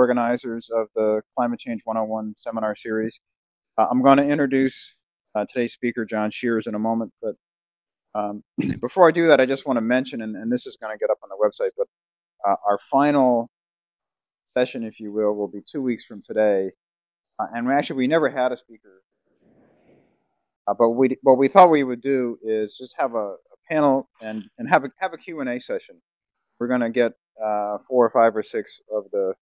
organizers of the Climate Change 101 seminar series. I'm going to introduce today's speaker, John Shears, in a moment, but before I do that, I just want to mention, and this is going to get up on the website, but our final session, if you will be 2 weeks from today. And we never had a speaker. But what we thought we would do is just have a panel and have a Q&A session. We're going to get 4 or 5 or 6 of the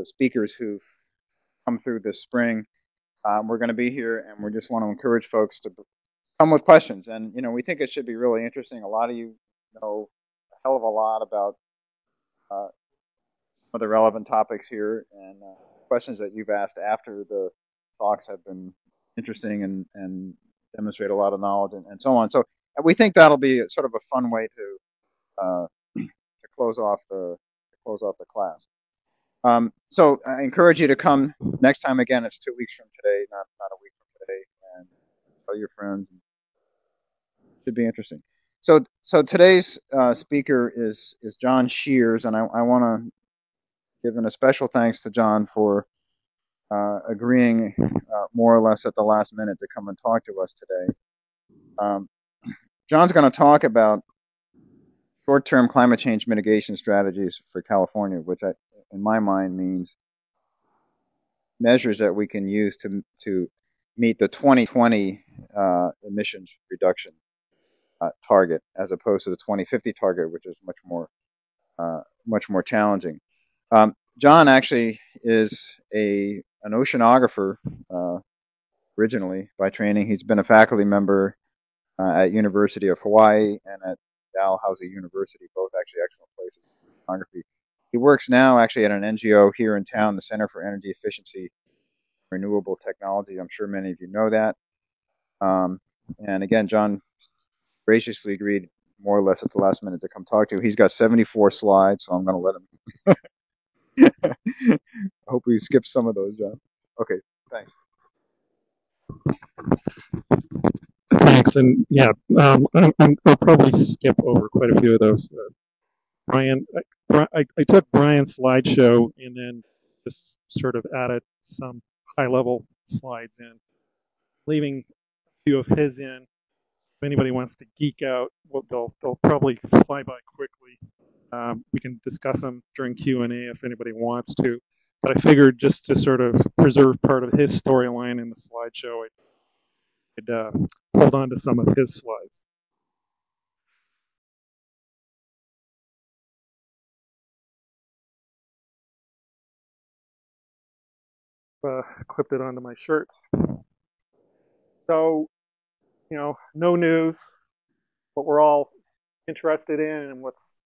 speakers who've come through this spring. We're going to be here, and we just want to encourage folks to come with questions. And we think it should be really interesting. A lot of you know a hell of a lot about some of the relevant topics here, and questions that you've asked after the talks have been interesting and demonstrate a lot of knowledge and so on. So we think that'll be sort of a fun way to close off the class. So I encourage you to come next time. Again, it's 2 weeks from today, not a week from today, and tell your friends. It should be interesting. So today's speaker is John Shears, and I want to give a special thanks to John for agreeing more or less at the last minute to come and talk to us today. John's going to talk about short-term climate change mitigation strategies for California, which in my mind means measures that we can use to meet the 2020 emissions reduction target, as opposed to the 2050 target, which is much more challenging. John actually is an oceanographer originally by training. He's been a faculty member at University of Hawaii and at Dalhousie University, both actually excellent places for oceanography. He works now actually at an NGO here in town, the Center for Energy Efficiency, Renewable Technology. I'm sure many of you know that. And again, John graciously agreed more or less at the last minute to come talk to you. He's got 74 slides, so I'm going to let him. I hope we skip some of those, John. Okay, thanks. Thanks, and yeah, I'll probably skip over quite a few of those. Brian, I took Brian's slideshow and then just sort of added some high-level slides in, leaving a few of his in. If anybody wants to geek out, they'll probably fly by quickly. We can discuss them during Q&A if anybody wants to. But I figured just to sort of preserve part of his storyline in the slideshow, I'd hold on to some of his slides. Clipped it onto my shirt. So, no news. What we're all interested in and what's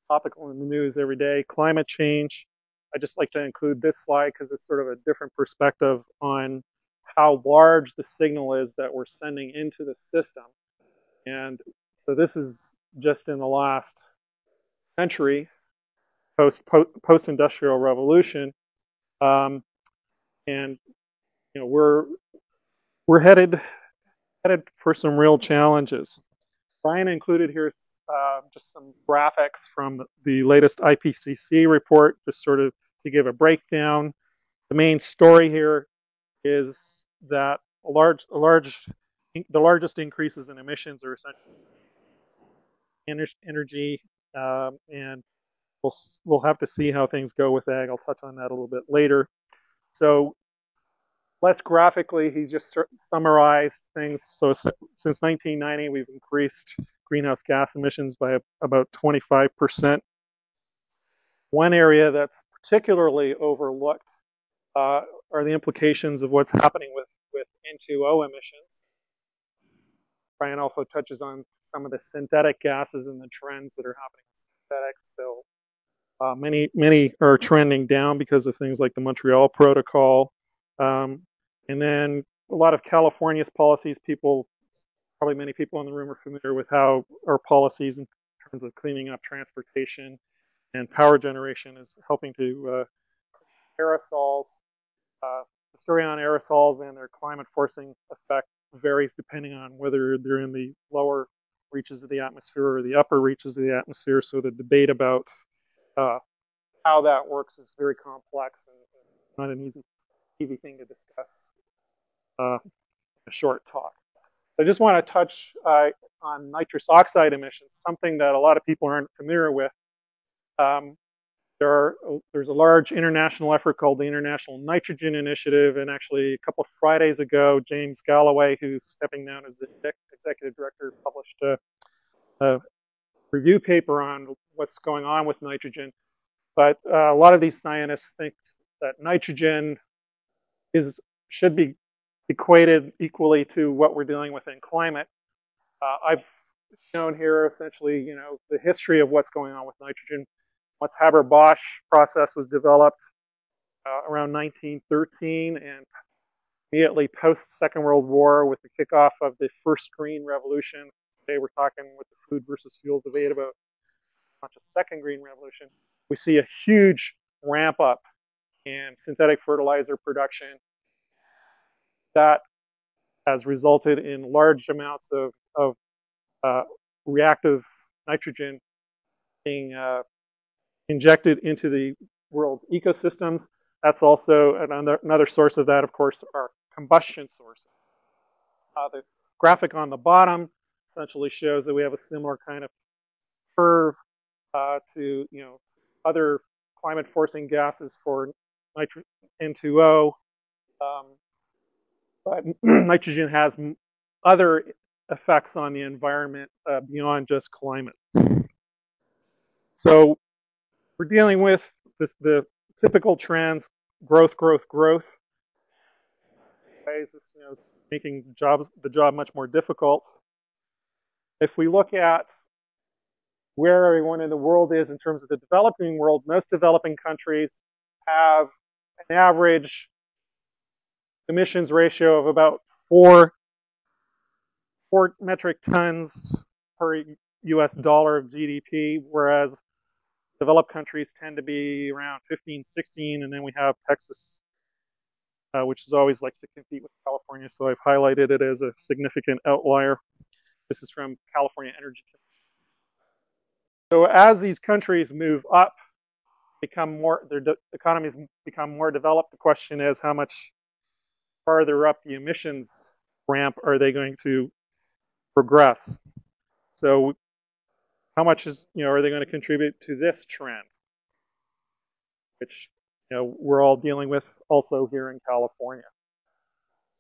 topical in the news every day, climate change. I just like to include this slide because it's sort of a different perspective on how large the signal is that we're sending into the system. And so this is just in the last century, post-industrial revolution. And we're headed for some real challenges. Brian included here just some graphics from the latest IPCC report, just sort of to give a breakdown. The main story here is that the largest increases in emissions are essentially energy, and we'll have to see how things go with ag. I'll touch on that a little bit later. So less graphically, he just summarized things. So since 1990, we've increased greenhouse gas emissions by about 25%. One area that's particularly overlooked are the implications of what's happening with N2O emissions. Brian also touches on some of the synthetic gases and the trends that are happening with synthetics. So many are trending down because of things like the Montreal Protocol. And then a lot of California's policies, probably many people in the room are familiar with how our policies in terms of cleaning up transportation and power generation is helping to aerosols. The story on aerosols and their climate forcing effect varies depending on whether they're in the lower reaches of the atmosphere or the upper reaches of the atmosphere. So the debate about how that works is very complex and not an easy thing to discuss in a short talk. I just want to touch on nitrous oxide emissions, something that a lot of people aren't familiar with. There's a large international effort called the International Nitrogen Initiative, and actually a couple of Fridays ago, James Galloway, who's stepping down as the executive director, published a review paper on what's going on with nitrogen. But a lot of these scientists think that nitrogen should be equated equally to what we're dealing with in climate. I've shown here essentially, the history of what's going on with nitrogen. Once Haber-Bosch process was developed around 1913, and immediately post Second World War, with the kickoff of the first green revolution. Today we're talking with the food versus fuel debate about not just second green revolution. We see a huge ramp up in synthetic fertilizer production that has resulted in large amounts of reactive nitrogen being injected into the world's ecosystems. That's also another source of that, of course, are combustion sources. The graphic on the bottom essentially shows that we have a similar kind of curve to other climate forcing gases for N2O, but nitrogen has other effects on the environment beyond just climate. So we're dealing with the typical trends: growth. This is making the job much more difficult. If we look at where everyone in the world is in terms of the developing world, most developing countries have an average emissions ratio of about 4 metric tons per US dollar of GDP, whereas developed countries tend to be around 15, 16, and then we have Texas, which is always likes to compete with California, so I've highlighted it as a significant outlier. This is from California Energy Commission. So as these countries move up, their economies become more developed, the question is how much farther up the emissions ramp are they going to progress? So how much are they going to contribute to this trend, which we're all dealing with also here in California?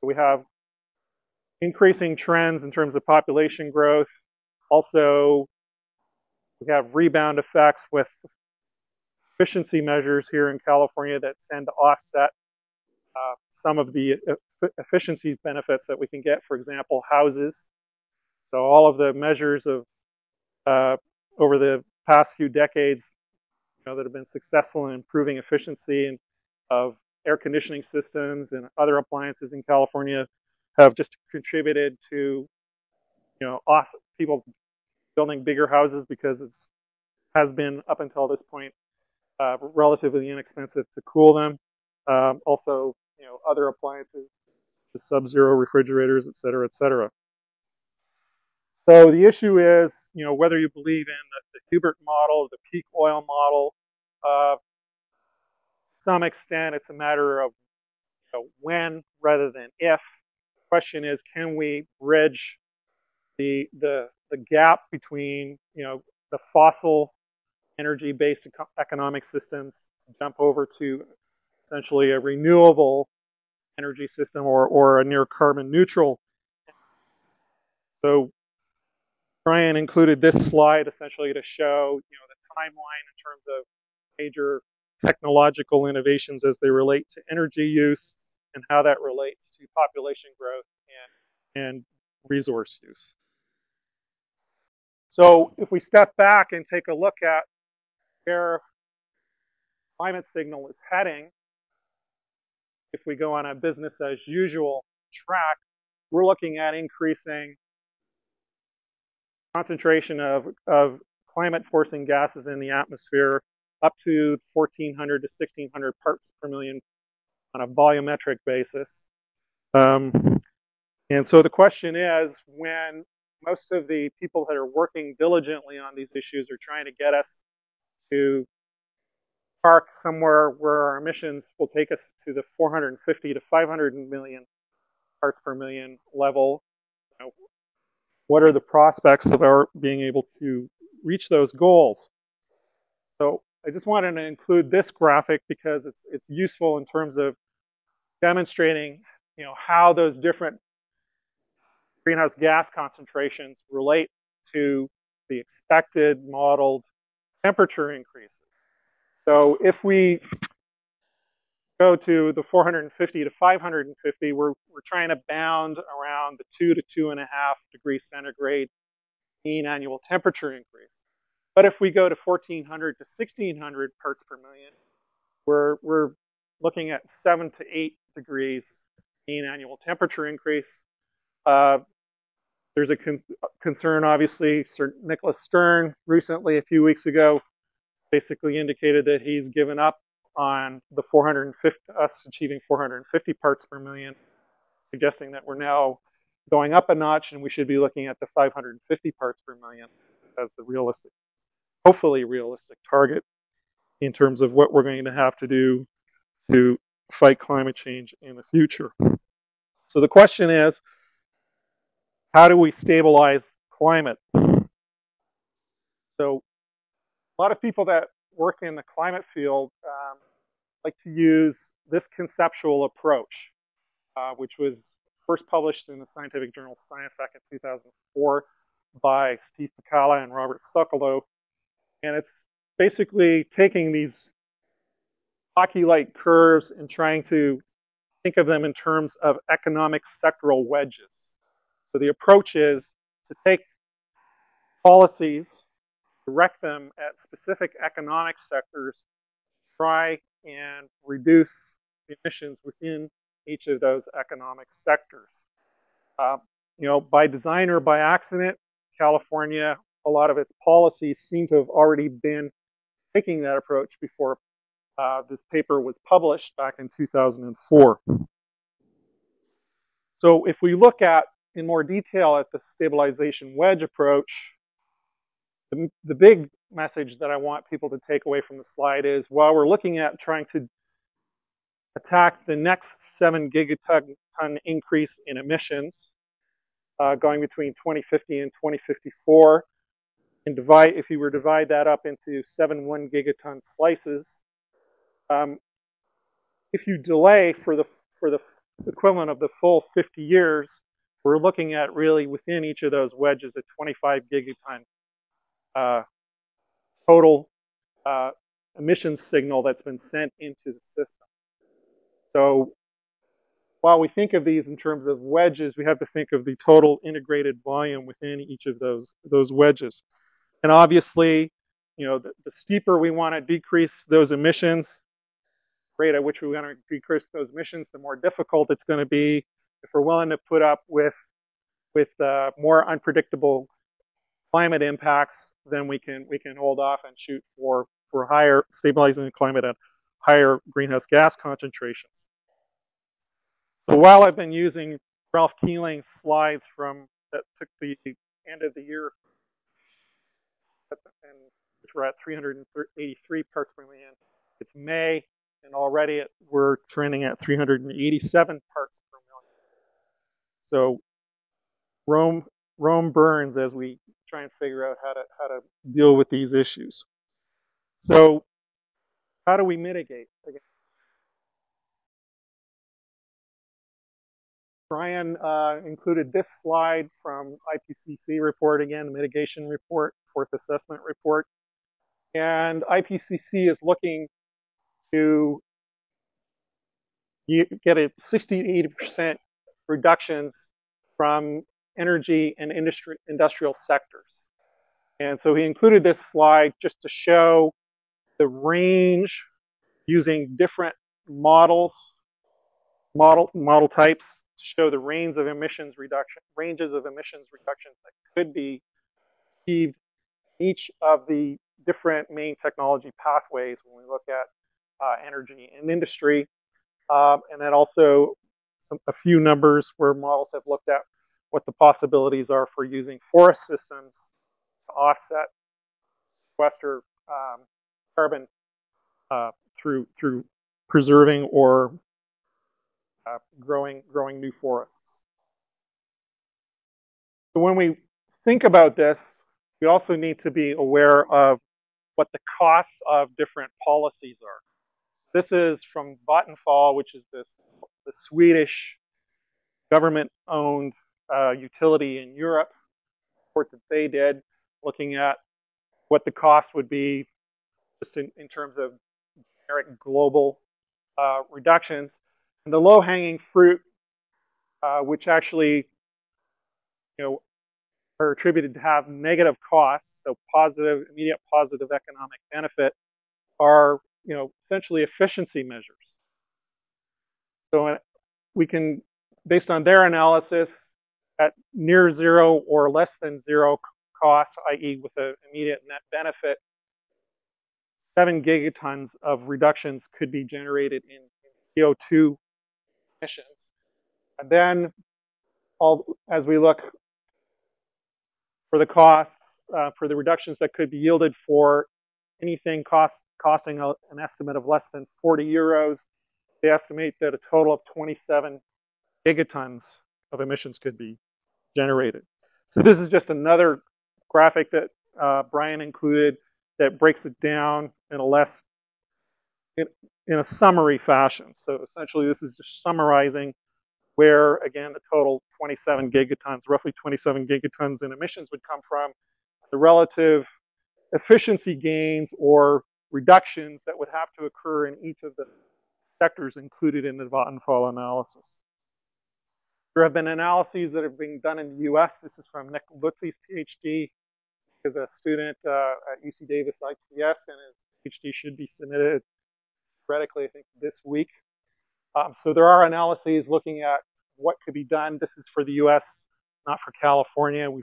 So we have increasing trends in terms of population growth. Also, we have rebound effects with efficiency measures here in California that tend to offset some of the efficiency benefits that we can get, for example, houses. So all of the measures of over the past few decades that have been successful in improving efficiency of air conditioning systems and other appliances in California have just contributed to people building bigger houses, because it has been, up until this point, relatively inexpensive to cool them. Also, other appliances, the sub-zero refrigerators, et cetera, et cetera. So the issue is, whether you believe in the Hubert model, the peak oil model. To some extent, it's a matter of when rather than if. The question is, can we bridge the gap between the fossil energy-based economic systems to jump over to essentially a renewable energy system or a near carbon neutral? So Brian included this slide essentially to show the timeline in terms of major technological innovations as they relate to energy use and how that relates to population growth and resource use. So if we step back and take a look at where climate signal is heading, if we go on a business as usual track, we're looking at increasing concentration of climate forcing gases in the atmosphere up to 1,400 to 1,600 parts per million on a volumetric basis. And so the question is, when most of the people that are working diligently on these issues are trying to get us to park somewhere where our emissions will take us to the 450 to 500 million parts per million level. You know, what are the prospects of our being able to reach those goals? So I just wanted to include this graphic because it's useful in terms of demonstrating, you know, how those different greenhouse gas concentrations relate to the expected modeled temperature increases. So if we go to the 450 to 550, we're trying to bound around the 2 to 2.5 degrees centigrade mean annual temperature increase. But if we go to 1400 to 1600 parts per million, we're looking at 7 to 8 degrees mean annual temperature increase. There's a concern, obviously. Sir Nicholas Stern recently, a few weeks ago, basically indicated that he's given up on the 450, us achieving 450 parts per million, suggesting that we're now going up a notch and we should be looking at the 550 parts per million as the realistic, hopefully realistic target in terms of what we're going to have to do to fight climate change in the future. So the question is, how do we stabilize climate? So a lot of people that work in the climate field like to use this conceptual approach, which was first published in the Scientific Journal of Science back in 2004 by Steve Pacala and Robert Sokolow. And it's basically taking these hockey-like curves and trying to think of them in terms of economic sectoral wedges. So the approach is to take policies, direct them at specific economic sectors, try and reduce emissions within each of those economic sectors. You know, by design or by accident, California, a lot of its policies seem to have already been taking that approach before this paper was published back in 2004. So if we look at, in more detail, at the stabilization wedge approach, the big message that I want people to take away from the slide is, while we're looking at trying to attack the next 7 gigaton increase in emissions, going between 2050 and 2054, and if you were to divide that up into 7 1 gigaton slices, if you delay for the equivalent of the full 50 years, we're looking at really within each of those wedges a 25 gigaton total emissions signal that's been sent into the system. So while we think of these in terms of wedges, we have to think of the total integrated volume within each of those wedges. And obviously, you know, the steeper we want to decrease those emissions, rate at which we want to decrease those emissions, the more difficult it's going to be if we're willing to put up with more unpredictable climate impacts. Then we can hold off and shoot for higher, stabilizing the climate at higher greenhouse gas concentrations. So while I've been using Ralph Keeling's slides that took the end of the year, which we're at 383 parts per million, it's May, and already we're trending at 387 parts per million. So Rome burns as we try and figure out how to deal with these issues. So how do we mitigate? Again, Brian included this slide from IPCC report again, the mitigation report, fourth assessment report. And IPCC is looking to get a 60 to 80% reductions from energy and industrial sectors. And so he included this slide just to show the range using different model types to show the ranges of emissions reductions that could be achieved each of the different main technology pathways when we look at energy and industry, and then also a few numbers where models have looked at what the possibilities are for using forest systems to offset, sequester carbon through preserving or growing new forests. So when we think about this, we also need to be aware of what the costs of different policies are. This is from Vattenfall, which is the Swedish government-owned utility in Europe, report that they did, looking at what the cost would be just in terms of generic global reductions. And the low-hanging fruit, which actually, are attributed to have negative costs, so immediate positive economic benefit, are, essentially efficiency measures. So we can, based on their analysis, at near zero or less than zero cost, i.e. with an immediate net benefit, 7 gigatons of reductions could be generated in CO2 emissions. And then, as we look for the costs, for the reductions that could be yielded for anything costing an estimate of less than 40 euros, they estimate that a total of 27 gigatons of emissions could be generated. So this is just another graphic that Brian included that breaks it down in a summary fashion. So essentially, this is just summarizing where, again, the total 27 gigatons, roughly 27 gigatons in emissions would come from, the relative efficiency gains or reductions that would have to occur in each of the sectors included in the Vattenfall analysis. There have been analyses that have been done in the US. This is from Nick Lutzi's PhD. He's a student at UC Davis ITS, and his PhD should be submitted theoretically, I think, this week. So there are analyses looking at what could be done. This is for the US, not for California. A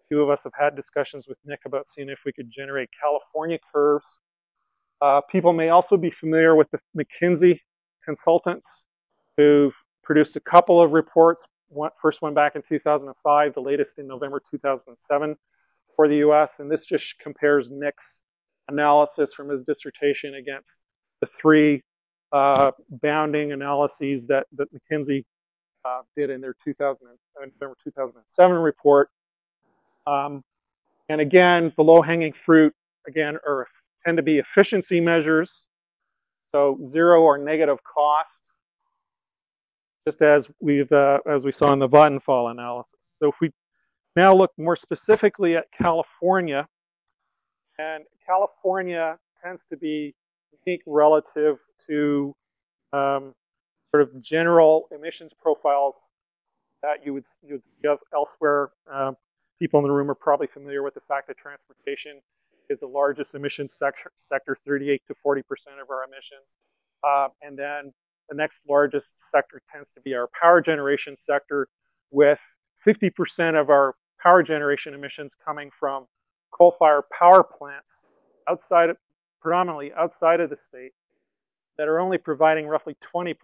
few of us have had discussions with Nick about seeing if we could generate California curves. People may also be familiar with the McKinsey consultants who've produced a couple of reports. First one back in 2005, the latest in November 2007 for the US. And this just compares Nick's analysis from his dissertation against the 3 bounding analyses that McKinsey did in their November 2007 report. And again, the low-hanging fruit, again, tend to be efficiency measures, so zero or negative cost, just as we saw in the Vattenfall analysis. So if we now look more specifically at California, and California tends to be unique relative to sort of general emissions profiles that you would see elsewhere. People in the room are probably familiar with the fact that transportation is the largest emissions sector, 38 to 40% of our emissions. And then the next largest sector tends to be our power generation sector, with 50% of our power generation emissions coming from coal-fired power plants predominantly outside of the state, that are only providing roughly 20%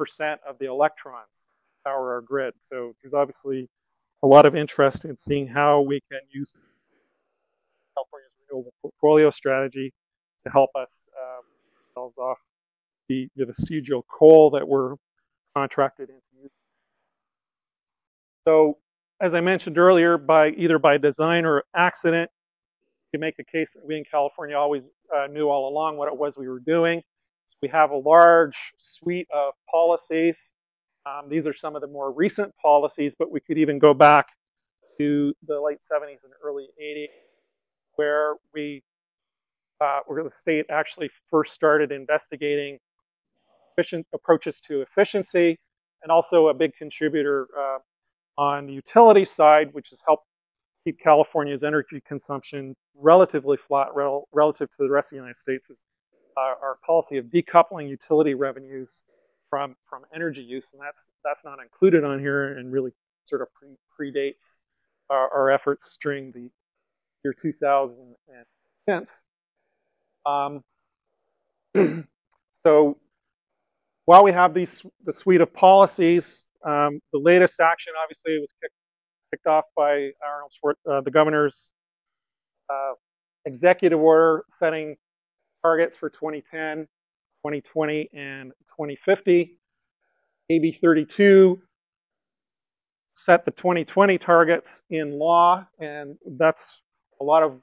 of the electrons to power our grid. So there's obviously a lot of interest in seeing how we can use California's renewable portfolio strategy to help us ourselves off the vestigial coal that we're contracted into use. So, as I mentioned earlier, either by design or accident, you make the case that we in California always knew all along what it was we were doing. So we have a large suite of policies. These are some of the more recent policies, but we could even go back to the late 70s and early 80s, where where the state actually first started investigating efficient approaches to efficiency, and also a big contributor on the utility side, which has helped keep California's energy consumption relatively flat relative to the rest of the United States, is our policy of decoupling utility revenues from energy use, and that's not included on here, and really sort of predates our efforts during the year 2000 and since. So while we have the suite of policies, the latest action obviously was kicked off by Arnold Schwarzenegger, the governor's executive order setting targets for 2010 2020 and 2050. AB 32 set the 2020 targets in law, and that's a lot of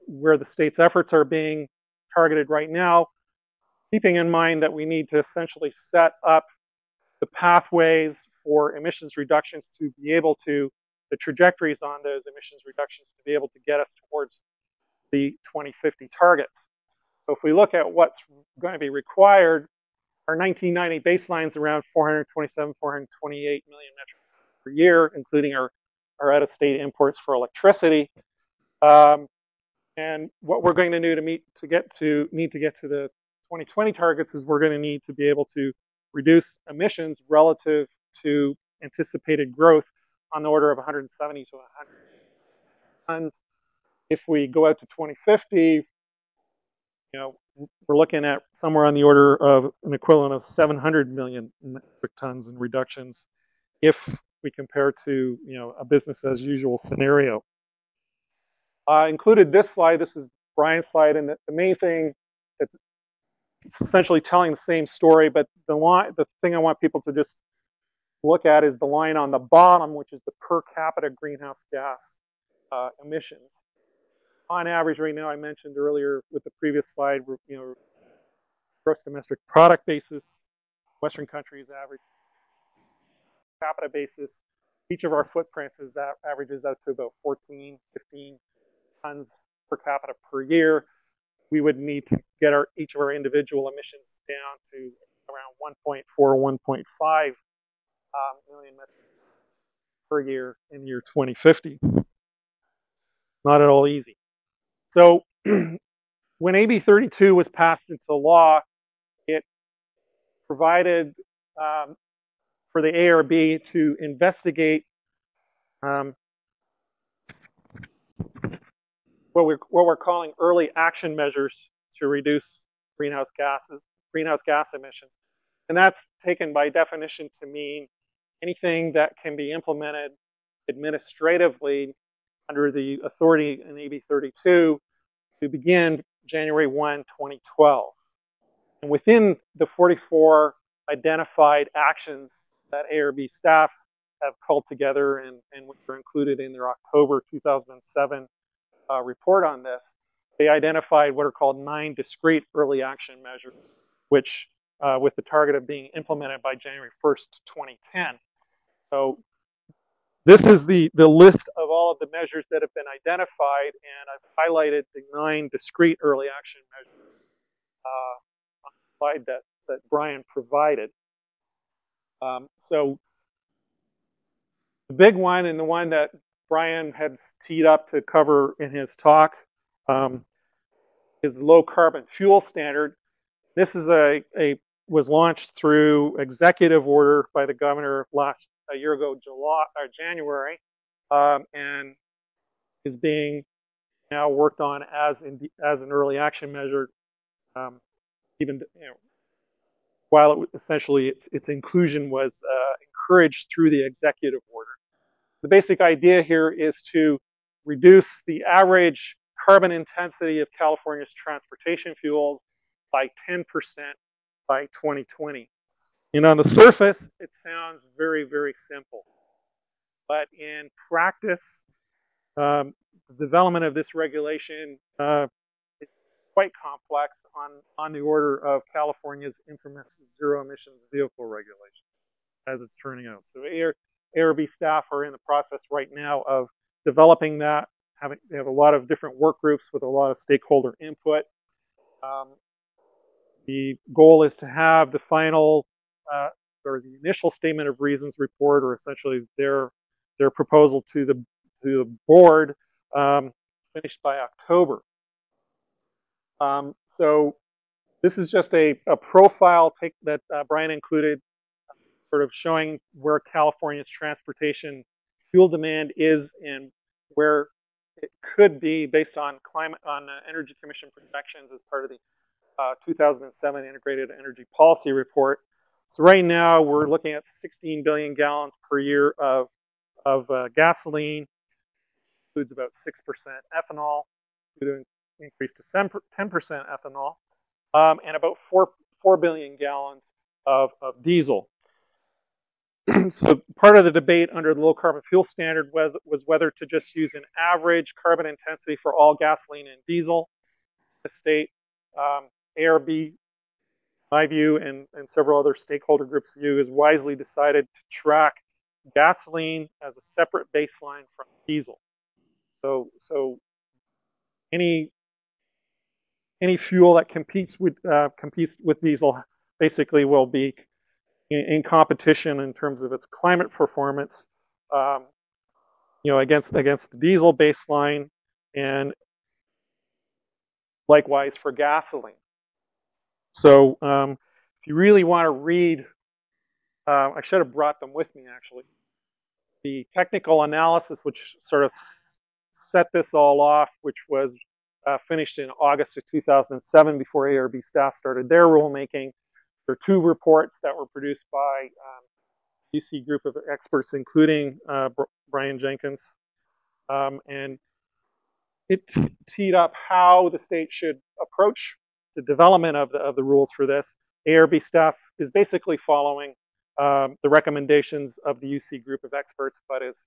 where the state's efforts are being targeted right now, keeping in mind that we need to essentially set up the pathways for emissions reductions to be able to, the trajectories on those emissions reductions to be able to get us towards the 2050 targets. So if we look at what's going to be required, our 1990 baseline's around 427, 428 million metric tons per year, including our out-of-state imports for electricity. And what we're going to need to get to the 2020 targets is we're going to need to be able to reduce emissions relative to anticipated growth on the order of 170 to 100 tons. If we go out to 2050, we're looking at somewhere on the order of an equivalent of 700 million metric tons in reductions if we compare to a business as usual scenario. I included this slide. This is Brian's slide, and the main thing, it's essentially telling the same story, but the thing I want people to just look at is the line on the bottom, which is the per capita greenhouse gas emissions. On average, right now, I mentioned earlier with the previous slide, gross domestic product basis, Western countries average per capita basis. Each of our footprints averages out to about 14, 15 tons per capita per year. We would need to get each of our individual emissions down to around 1.4, 1.5 million metric tons per year in year 2050. Not at all easy. So when AB 32 was passed into law, it provided for the ARB to investigate what we're calling early action measures to reduce greenhouse gas emissions. And that's taken by definition to mean anything that can be implemented administratively under the authority in AB 32 to begin January 1, 2012. And within the 44 identified actions that ARB staff have called together and which were included in their October 2007 report on this, they identified what are called 9 discrete early action measures, which with the target of being implemented by January 1st, 2010. So this is the list of all of the measures that have been identified, and I've highlighted the 9 discrete early action measures on the slide that Brian provided. So the big one, and the one that Brian had teed up to cover in his talk, is the low carbon fuel standard. This is was launched through executive order by the governor a year ago, January, and is being now worked on as an early action measure, even while essentially its inclusion was encouraged through the executive order. The basic idea here is to reduce the average carbon intensity of California's transportation fuels by 10% by 2020. And on the surface, it sounds very, very simple. But in practice, the development of this regulation is quite complex on the order of California's infamous zero emissions vehicle regulation, as it's turning out. So ARB staff are in the process right now of developing that. They have a lot of different work groups with a lot of stakeholder input. The goal is to have the final or the initial statement of reasons report, or essentially their proposal to the board, finished by October. So this is just a profile that Brian included, sort of showing where California's transportation fuel demand is and where it could be based on Energy Commission projections as part of the 2007 Integrated Energy Policy Report. So right now we're looking at 16 billion gallons per year of gasoline, includes about 6% ethanol, due to increase to 10% ethanol. and about 4 billion gallons of diesel. So part of the debate under the low carbon fuel standard was whether to just use an average carbon intensity for all gasoline and diesel. The state, ARB, my view, and several other stakeholder groups' view, has wisely decided to track gasoline as a separate baseline from diesel. So any fuel that competes with diesel basically will be in competition in terms of its climate performance, against the diesel baseline, and likewise for gasoline. So if you really want to read, I should have brought them with me actually, the technical analysis which sort of set this all off, which was finished in August of 2007 before ARB staff started their rulemaking. There are 2 reports that were produced by UC group of experts, including Brian Jenkins, and it teed up how the state should approach the development of the rules for this. ARB staff is basically following the recommendations of the UC group of experts, but is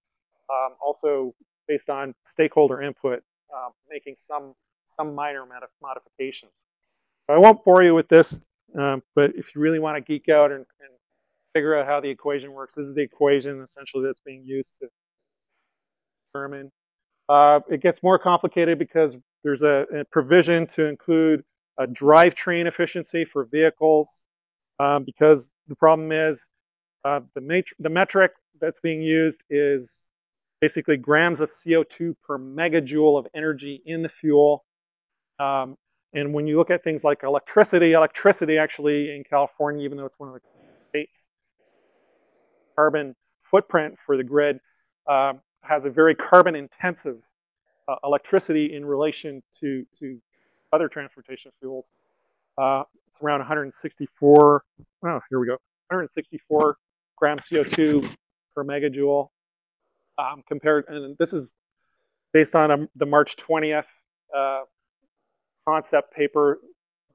also based on stakeholder input, making some minor modifications. So I won't bore you with this. But if you really want to geek out and figure out how the equation works, this is the equation essentially that's being used to determine. It gets more complicated because there's a provision to include a drivetrain efficiency for vehicles, because the problem is the metric that's being used is basically grams of CO2 per megajoule of energy in the fuel. And when you look at things like electricity actually in California, even though it's one of the states, carbon footprint for the grid has a very carbon intensive electricity in relation to other transportation fuels. It's around 164, here we go, 164 grams CO2 per megajoule compared, and this is based on the March 20th concept paper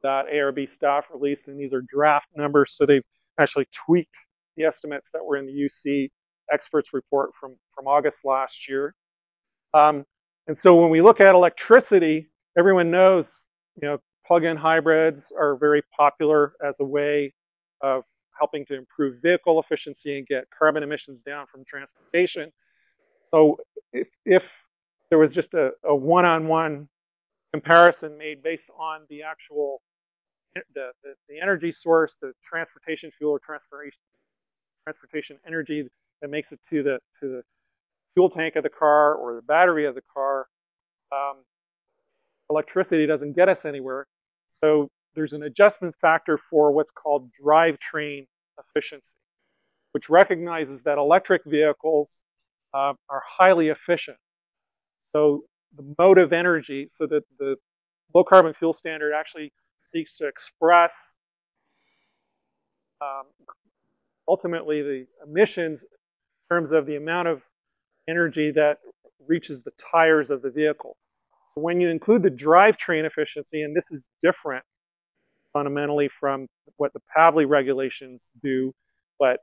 that ARB staff released, and these are draft numbers, so they've actually tweaked the estimates that were in the UC experts report from August last year. And so when we look at electricity, everyone knows, plug-in hybrids are very popular as a way of helping to improve vehicle efficiency and get carbon emissions down from transportation. So if there was just a one-on-one comparison made based on the actual the energy source, the transportation fuel or transportation energy that makes it to the fuel tank of the car or the battery of the car, electricity doesn't get us anywhere. So there's an adjustment factor for what's called drivetrain efficiency, which recognizes that electric vehicles are highly efficient. So the motive energy, so that the low carbon fuel standard actually seeks to express ultimately the emissions in terms of the amount of energy that reaches the tires of the vehicle. When you include the drivetrain efficiency, and this is different fundamentally from what the Pavley regulations do, but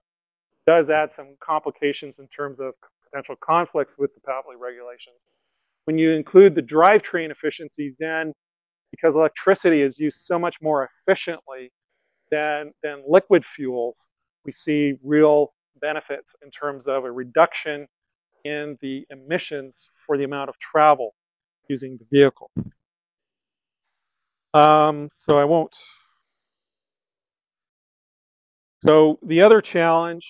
does add some complications in terms of potential conflicts with the Pavley regulations. When you include the drivetrain efficiency, then because electricity is used so much more efficiently than liquid fuels, we see real benefits in terms of a reduction in the emissions for the amount of travel using the vehicle. So I won't. So the other challenge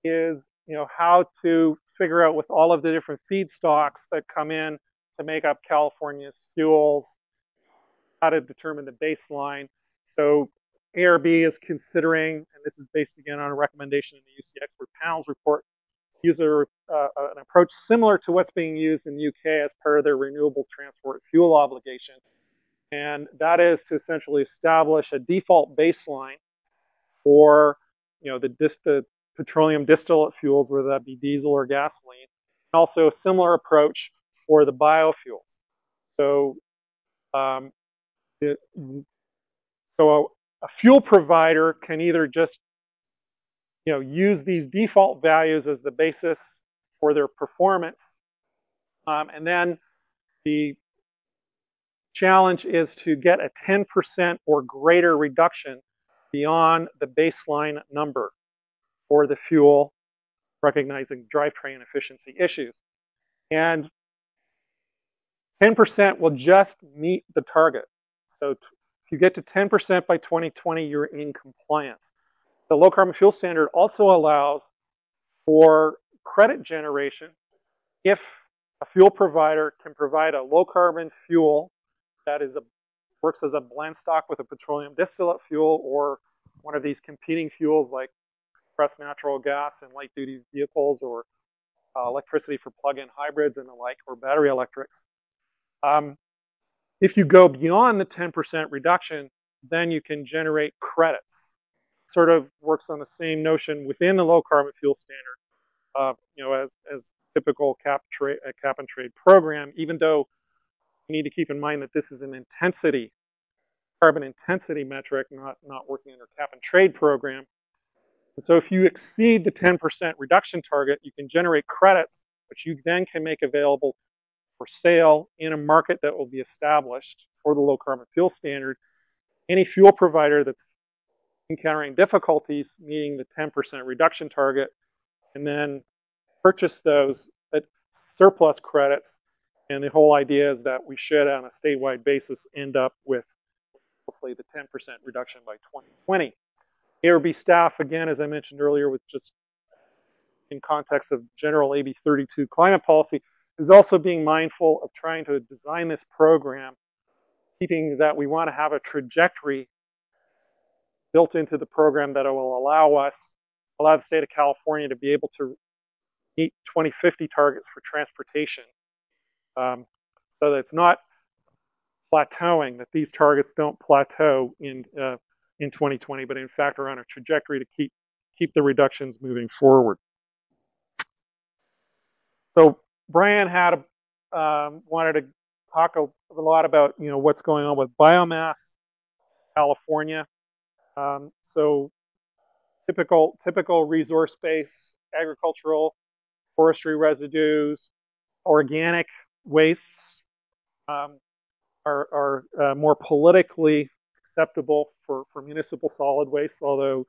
is, how to figure out with all of the different feedstocks that come in to make up California's fuels, how to determine the baseline. So ARB is considering, and this is based again on a recommendation in the UC expert panel's report, use an approach similar to what's being used in the UK as part of their renewable transport fuel obligation. And that is to essentially establish a default baseline for the petroleum distillate fuels, whether that be diesel or gasoline, and also a similar approach for the biofuels. So So a fuel provider can either just use these default values as the basis for their performance, and then the challenge is to get a 10% or greater reduction beyond the baseline number for the fuel, recognizing drivetrain efficiency issues. And 10% will just meet the target. So if you get to 10% by 2020, you're in compliance. The low carbon fuel standard also allows for credit generation if a fuel provider can provide a low carbon fuel that works as a blend stock with a petroleum distillate fuel or one of these competing fuels like compressed natural gas in light duty vehicles, or electricity for plug-in hybrids and the like, or battery electrics. If you go beyond the 10% reduction, then you can generate credits. Sort of works on the same notion within the low carbon fuel standard, as typical cap and trade program, even though you need to keep in mind that this is an carbon intensity metric, not working under cap and trade program. And so if you exceed the 10% reduction target, you can generate credits, which you then can make available for sale in a market that will be established for the low carbon fuel standard. Any fuel provider that's encountering difficulties meeting the 10% reduction target and then purchase those surplus credits. And the whole idea is that we should, on a statewide basis, end up with hopefully the 10% reduction by 2020. ARB staff, again, as I mentioned earlier, with just in context of general AB 32 climate policy, is also being mindful of trying to design this program, keeping that we want to have a trajectory built into the program that will allow the state of California to be able to meet 2050 targets for transportation, so that it's not plateauing, that these targets don't plateau in 2020, but in fact are on a trajectory to keep the reductions moving forward. So Brian had wanted to talk a lot about what's going on with biomass, California. So typical resource base, agricultural, forestry residues, organic wastes are more politically acceptable for municipal solid waste, although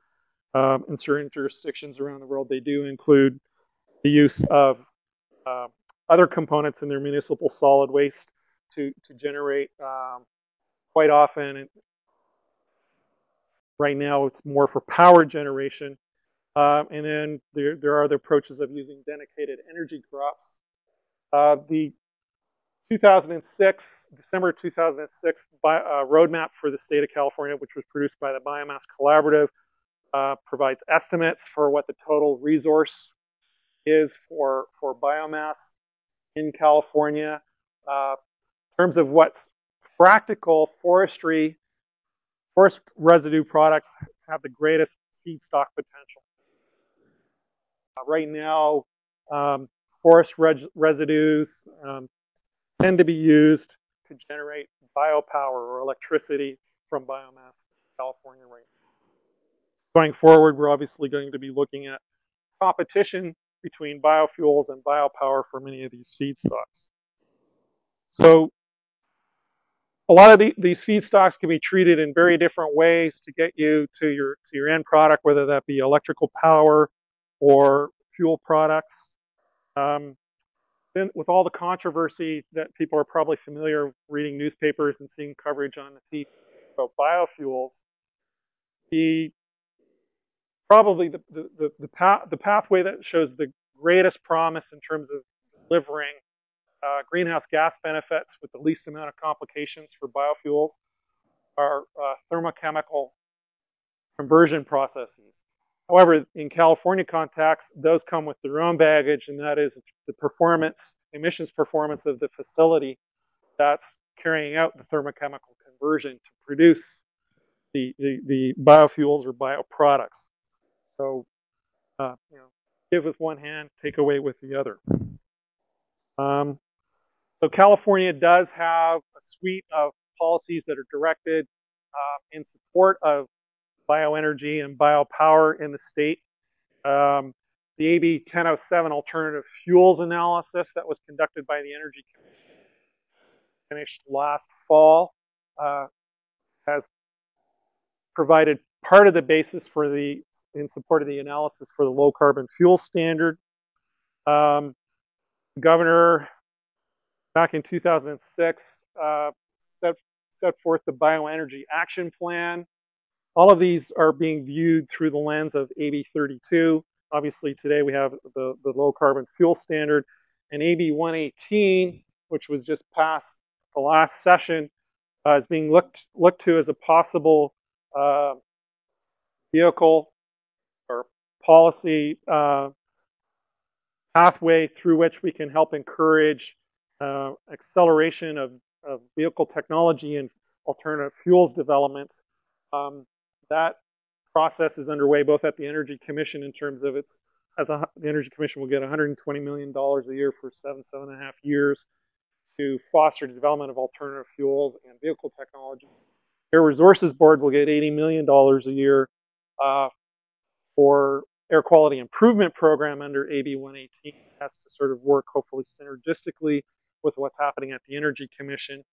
in certain jurisdictions around the world they do include the use of other components in their municipal solid waste to generate, quite often, right now it's more for power generation. And then there are other approaches of using dedicated energy crops. The December 2006 roadmap for the state of California, which was produced by the Biomass Collaborative, provides estimates for what the total resource is for biomass in California. In terms of what's practical, forest residue products have the greatest feedstock potential. Right now, forest residues tend to be used to generate biopower or electricity from biomass in California right now. Going forward, we're obviously going to be looking at competition between biofuels and biopower for many of these feedstocks. So a lot of these feedstocks can be treated in very different ways to get you to your end product, whether that be electrical power or fuel products. Then with all the controversy that people are probably familiar reading newspapers and seeing coverage on the TV about biofuels, probably the pathway that shows the greatest promise in terms of delivering greenhouse gas benefits with the least amount of complications for biofuels are thermochemical conversion processes. However, in California context, those come with their own baggage, and that is the emissions performance of the facility that's carrying out the thermochemical conversion to produce the biofuels or bioproducts. So, give with one hand, take away with the other. So California does have a suite of policies that are directed in support of bioenergy and biopower in the state. The AB 1007 alternative fuels analysis that was conducted by the Energy Commission, finished last fall, has provided part of the basis for in support of the analysis for the low carbon fuel standard. The governor, back in 2006, set forth the Bioenergy Action Plan. All of these are being viewed through the lens of AB 32. Obviously, today we have the low carbon fuel standard, and AB 118, which was just passed the last session, is being looked to as a possible vehicle or policy pathway through which we can help encourage acceleration of vehicle technology and alternative fuels development. That process is underway both at the Energy Commission in terms of the Energy Commission will get $120 million a year for 7.5 years to foster the development of alternative fuels and vehicle technology. Air Resources Board will get $80 million a year for air quality improvement program under AB 118. It has to sort of work hopefully synergistically with what's happening at the Energy Commission.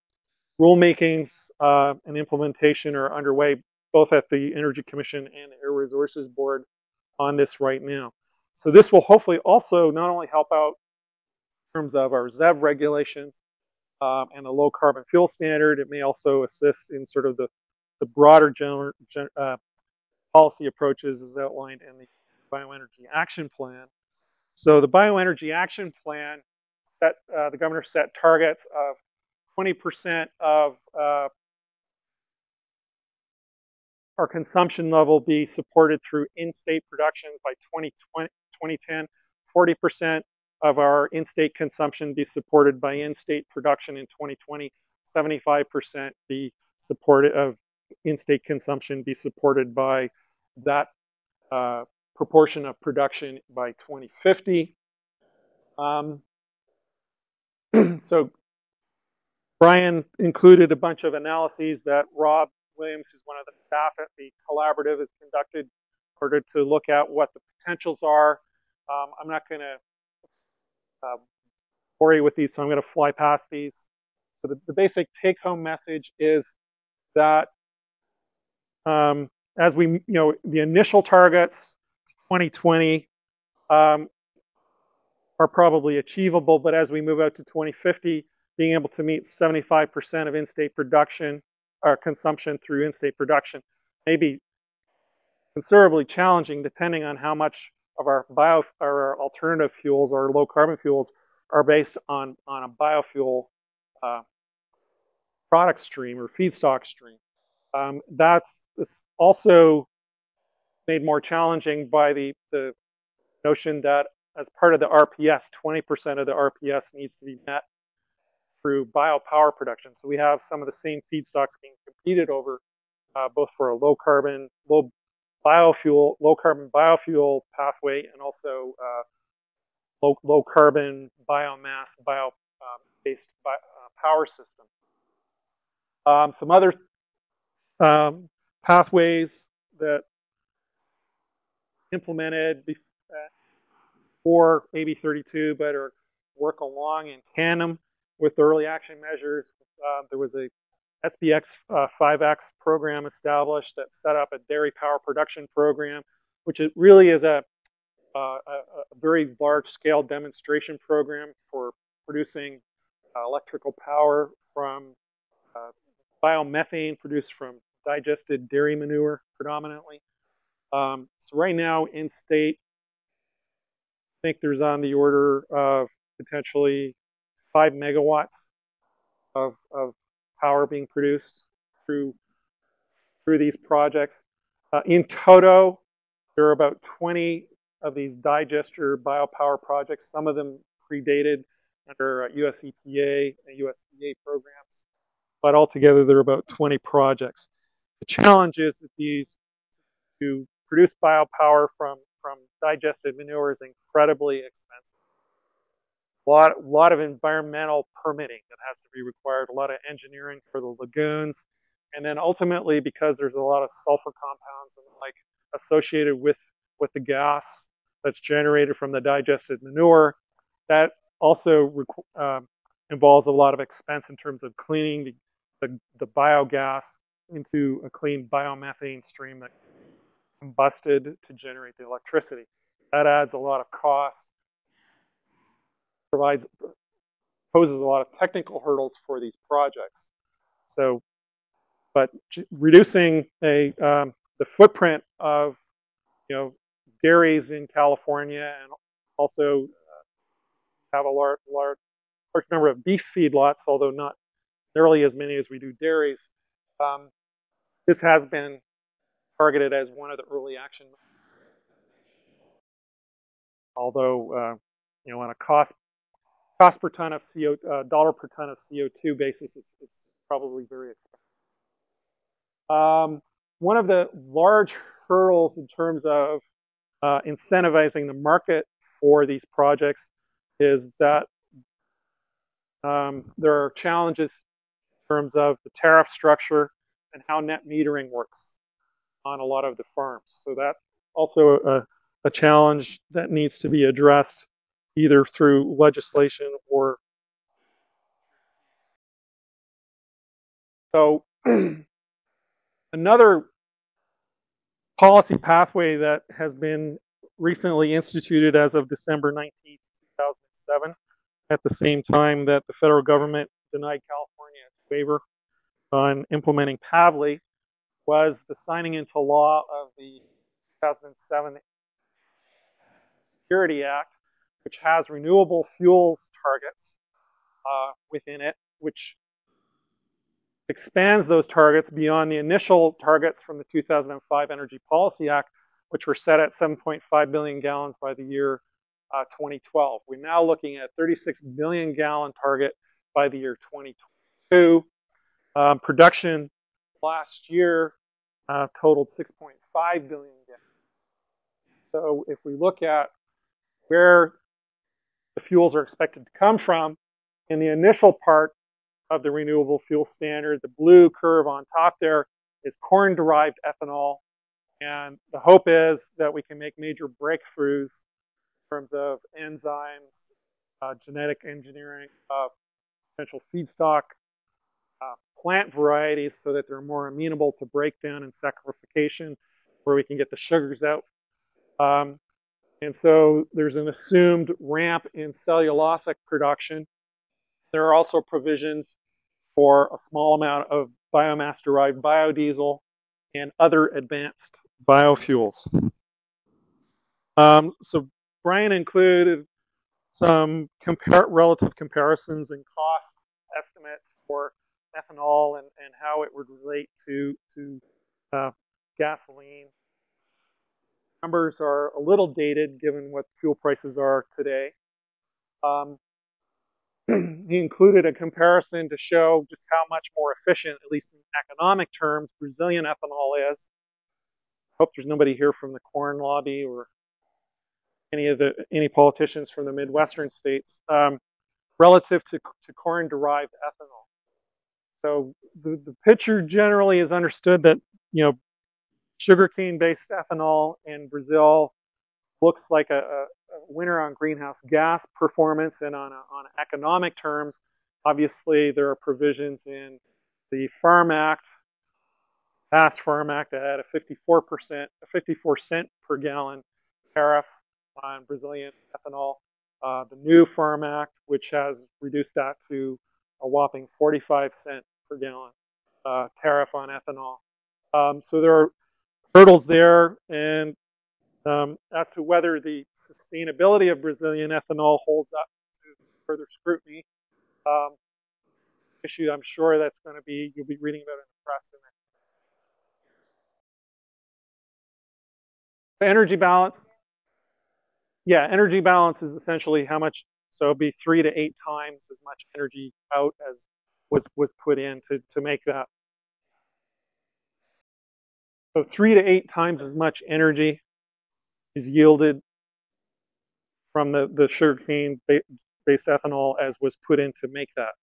Rulemakings and implementation are underway both at the Energy Commission and Air Resources Board on this right now. So this will hopefully also not only help out in terms of our ZEV regulations and the low carbon fuel standard, it may also assist in sort of the broader policy approaches as outlined in the Bioenergy Action Plan. So the Bioenergy Action Plan, the governor set targets of 20% of our consumption level be supported through in-state production by 2010, 40% of our in-state consumption be supported by in-state production in 2020, 75% be supported of in-state consumption be supported by that proportion of production by 2050. So Brian included a bunch of analyses that Rob Williams, who's one of the staff at the collaborative, has conducted in order to look at what the potentials are. I'm not going to bore you with these, so I'm going to fly past these. So the basic take-home message is that as we, the initial targets, 2020, are probably achievable, but as we move out to 2050, being able to meet 75% of in-state production or consumption through in-state production may be considerably challenging depending on how much of our alternative fuels or low carbon fuels are based on a biofuel product stream or feedstock stream. That's also made more challenging by the notion that as part of the RPS, 20% of the RPS needs to be met through biopower production. So we have some of the same feedstocks being competed over, both for a low carbon biofuel pathway and also low carbon biomass based power system. Some other pathways that implemented before AB 32, but are work along in tandem with the early action measures. There was a SBX 5X program established that set up a dairy power production program, which it really is a very large-scale demonstration program for producing electrical power from biomethane produced from digested dairy manure predominantly. So right now in state, I think there's on the order of potentially 5 megawatts of power being produced through these projects. In toto, there are about 20 of these digester biopower projects, some of them predated under US EPA and USDA programs, but altogether there are about 20 projects. The challenge is that to produce biopower from digested manure is incredibly expensive. A lot of environmental permitting that has to be required, a lot of engineering for the lagoons, And then ultimately, because there's a lot of sulfur compounds and like associated with the gas that's generated from the digested manure, that also involves a lot of expense in terms of cleaning the biogas into a clean biomethane stream that combusted to generate the electricity. That adds a lot of cost, poses a lot of technical hurdles for these projects. So, but reducing the footprint of dairies in California, and also have a large number of beef feedlots, although not nearly as many as we do dairies. This has been targeted as one of the early action. Although, on a cost per ton of dollar per ton of CO2 basis, it's probably very expensive. One of the large hurdles in terms of incentivizing the market for these projects is that there are challenges in terms of the tariff structure and how net metering works on a lot of the farms. So that's also a challenge that needs to be addressed either through legislation or so. Another policy pathway that has been recently instituted as of December 19, 2007, at the same time that the federal government denied California its waiver on implementing PAVLI, was the signing into law of the 2007 Security Act, which has renewable fuels targets within it, which expands those targets beyond the initial targets from the 2005 Energy Policy Act, which were set at 7.5 billion gallons by the year 2012. We're now looking at 36 billion gallon target by the year 2022. Production last year totaled 6.5 billion gallons. So if we look at where the fuels are expected to come from, in the initial part of the renewable fuel standard, the blue curve on top there is corn-derived ethanol. And the hope is that we can make major breakthroughs in terms of enzymes, genetic engineering, potential feedstock, plant varieties so that they're more amenable to breakdown and saccharification, where we can get the sugars out. And so there's an assumed ramp in cellulosic production. There are also provisions for a small amount of biomass-derived biodiesel and other advanced biofuels. So Brian included some relative comparisons and cost estimates for ethanol and how it would relate to gasoline. Numbers are a little dated given what fuel prices are today. He included a comparison to show just how much more efficient, at least in economic terms, Brazilian ethanol is. I hope there's nobody here from the corn lobby or any politicians from the Midwestern states relative to corn-derived ethanol. So the picture generally is understood that sugarcane-based ethanol in Brazil looks like a winner on greenhouse gas performance, and on economic terms, obviously there are provisions in the Farm Act, past Farm Act, that had a 54 cent per gallon tariff on Brazilian ethanol. The new Farm Act, which has reduced that to a whopping 45 cent per gallon tariff on ethanol. So there are hurdles there, and as to whether the sustainability of Brazilian ethanol holds up to further scrutiny, issue I'm sure that's going to be, you'll be reading about in the press. The energy balance. Yeah, energy balance is essentially how much, so it'll be 3 to 8 times as much energy out as was put in to make that. So 3 to 8 times as much energy is yielded from the sugarcane-based ethanol as was put in to make that.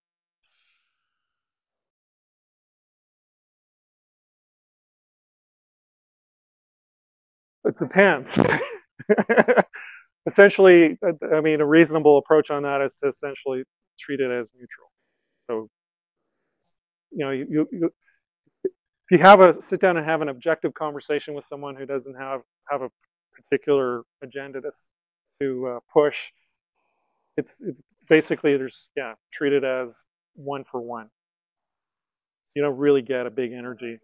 It depends. Essentially, I mean, a reasonable approach on that is to essentially treat it as neutral. So, you know, if you sit down and have an objective conversation with someone who doesn't have a particular agenda to push, it's basically treat it as one for one. You don't really get a big energy.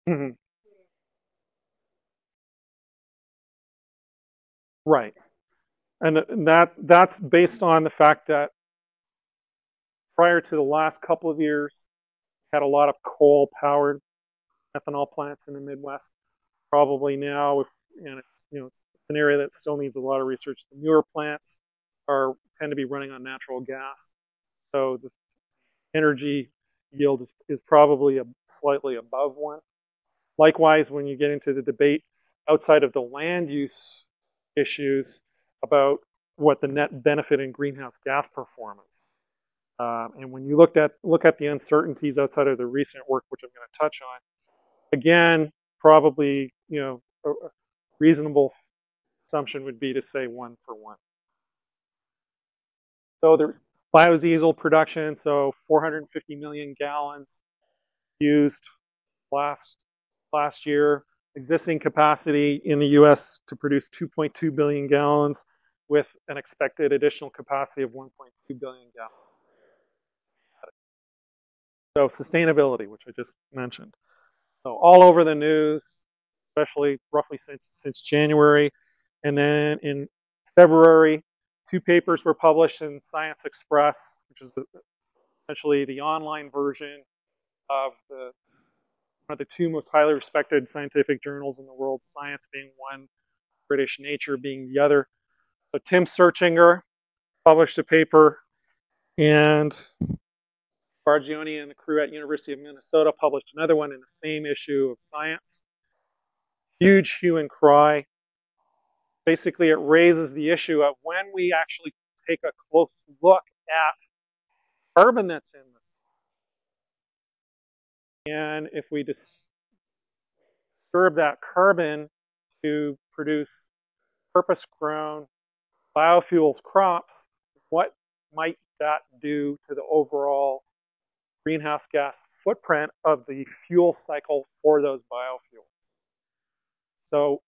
Mm-hmm. Right. And that's based on the fact that prior to the last couple of years, had a lot of coal-powered ethanol plants in the Midwest. Probably now, it's an area that still needs a lot of research. The newer plants tend to be running on natural gas, so the energy yield is probably slightly above one. Likewise, when you get into the debate outside of the land use issues about what the net benefit in greenhouse gas performance, and when you look at the uncertainties outside of the recent work, which I'm going to touch on, again, probably a reasonable assumption would be to say one for one. So the biodiesel production, so 450 million gallons used last year. Existing capacity in the U.S. to produce 2.2 billion gallons, with an expected additional capacity of 1.2 billion gallons. So sustainability, which I just mentioned. So all over the news, especially roughly since January. And then in February, 2 papers were published in Science Express, which is essentially the online version of one of the 2 most highly respected scientific journals in the world, Science being one, British Nature being the other. So Tim Searchinger published a paper, and Bargioni and the crew at University of Minnesota published another one in the same issue of Science. Huge hue and cry. Basically, it raises the issue of when we actually take a close look at carbon that's in the soil, and if we disturb that carbon to produce purpose-grown biofuels crops, what might that do to the overall greenhouse gas footprint of the fuel cycle for those biofuels? So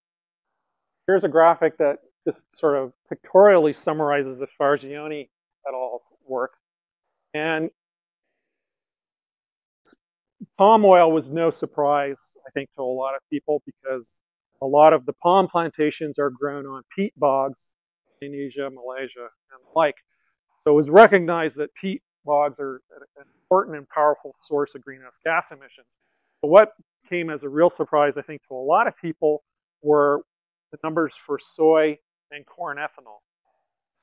here's a graphic that just sort of pictorially summarizes the Fargioni et al. Work. And palm oil was no surprise, I think, to a lot of people, because a lot of the palm plantations are grown on peat bogs, Indonesia, Malaysia, and the like. So it was recognized that peat bogs are an important and powerful source of greenhouse gas emissions. But what came as a real surprise, I think, to a lot of people were the numbers for soy and corn ethanol.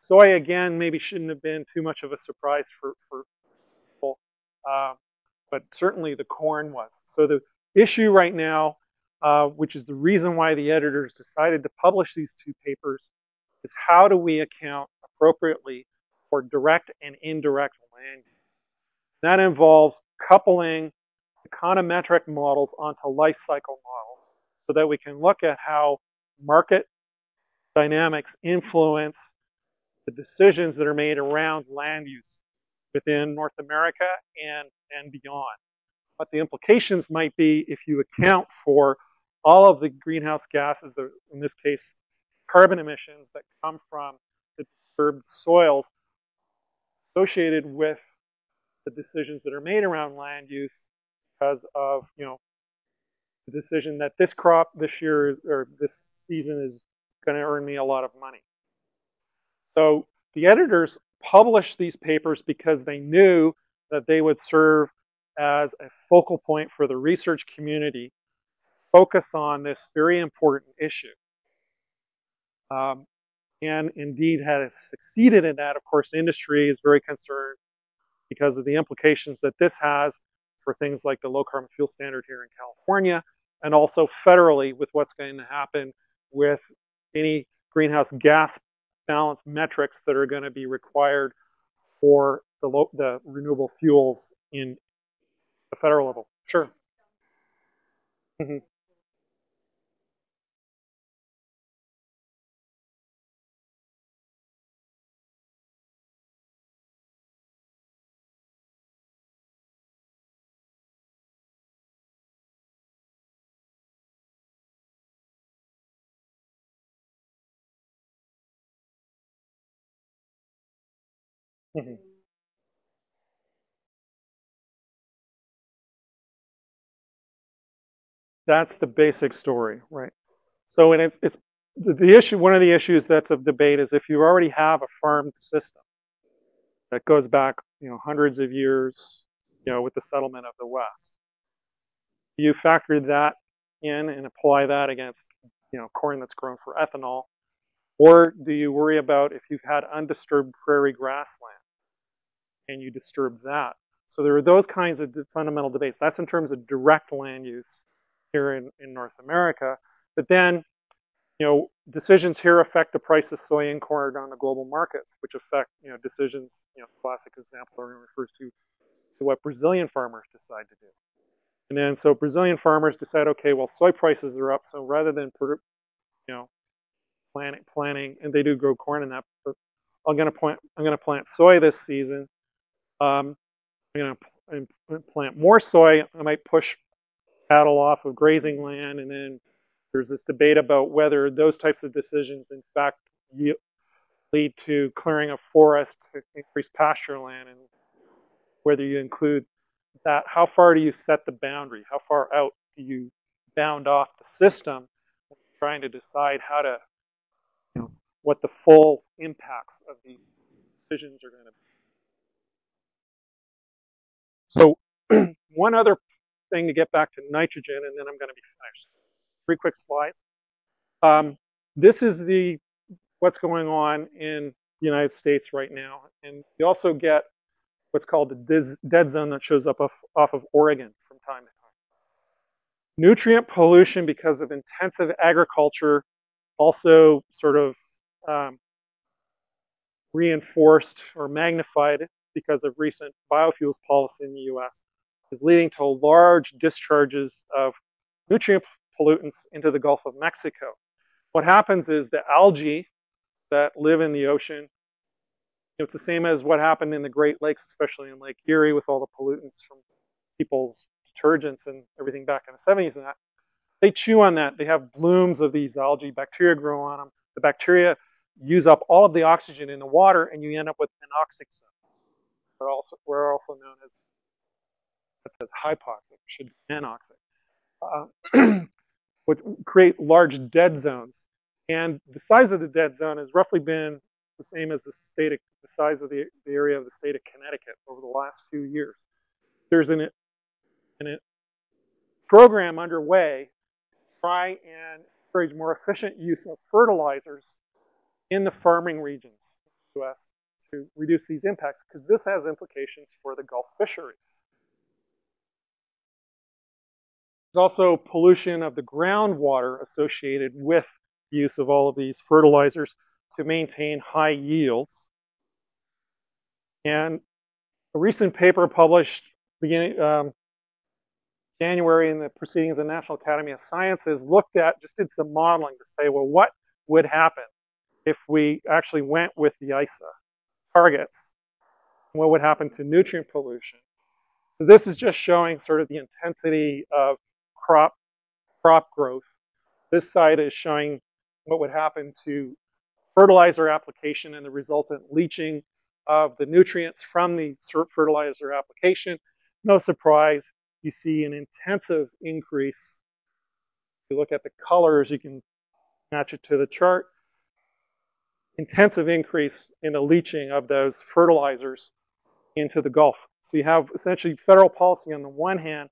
Soy, again, maybe shouldn't have been too much of a surprise for people, but certainly the corn was. So the issue right now, which is the reason why the editors decided to publish these 2 papers, is how do we account appropriately for direct and indirect land use? That involves coupling econometric models onto life cycle models so that we can look at how market dynamics influence the decisions that are made around land use within North America and beyond. What the implications might be if you account for all of the greenhouse gases, in this case, carbon emissions that come from the disturbed soils associated with the decisions that are made around land use because of, the decision that this crop this year or this season is going to earn me a lot of money. So the editors published these papers because they knew that they would serve as a focal point for the research community, focus on this very important issue. And indeed, had it succeeded in that, of course, industry is very concerned because of the implications that this has for things like the low carbon fuel standard here in California, and also federally with what's going to happen with any greenhouse gas balance metrics that are going to be required for the renewable fuels in the federal level. Sure. Mm-hmm. Mm-hmm. That's the basic story, right? So, and it's the issue. One of the issues that's of debate is if you already have a farmed system that goes back, hundreds of years, with the settlement of the West, you factor that in and apply that against, corn that's grown for ethanol, or do you worry about if you've had undisturbed prairie grassland and you disturb that? So there are those kinds of fundamental debates. That's in terms of direct land use here in North America. But then, decisions here affect the price of soy and corn on the global markets, which affect, decisions, classic example refers to what Brazilian farmers decide to do. And then so Brazilian farmers decide, okay, well, soy prices are up, so rather than, planting, and they do grow corn in that, but I'm going to plant soy this season. I'm going to plant more soy. I might push cattle off of grazing land, and then there's this debate about whether those types of decisions, in fact, lead to clearing of forest to increase pasture land, and whether you include that. How far do you set the boundary? How far out do you bound off the system when you're trying to decide how to, what the full impacts of these decisions are going to be? So one other thing to get back to nitrogen, and then I'm going to be finished. 3 quick slides. This is what's going on in the United States right now. And you also get what's called the dead zone that shows up off of Oregon from time to time. Nutrient pollution because of intensive agriculture, also sort of reinforced or magnified because of recent biofuels policy in the US, is leading to large discharges of nutrient pollutants into the Gulf of Mexico. What happens is the algae that live in the ocean, it's the same as what happened in the Great Lakes, especially in Lake Erie with all the pollutants from people's detergents and everything back in the 70s and that. They chew on that. They have blooms of these algae. Bacteria grow on them. The bacteria use up all of the oxygen in the water, and you end up with anoxic zones. We're also known as hypoxic, should be anoxic. Would create large dead zones. And the size of the dead zone has roughly been the same as the size of the area of the state of Connecticut over the last few years. There's a program underway to try and encourage more efficient use of fertilizers in the farming regions in the US to reduce these impacts, because this has implications for the Gulf fisheries. There's also pollution of the groundwater associated with the use of all of these fertilizers to maintain high yields. And a recent paper published beginning January in the Proceedings of the National Academy of Sciences just did some modeling to say, well, what would happen if we actually went with the ISA targets? What would happen to nutrient pollution? So this is just showing sort of the intensity of crop growth. This side is showing what would happen to fertilizer application and the resultant leaching of the nutrients from the fertilizer application. No surprise, you see an intensive increase. If you look at the colors, you can match it to the chart. Intensive increase in the leaching of those fertilizers into the Gulf. So you have essentially federal policy on the one hand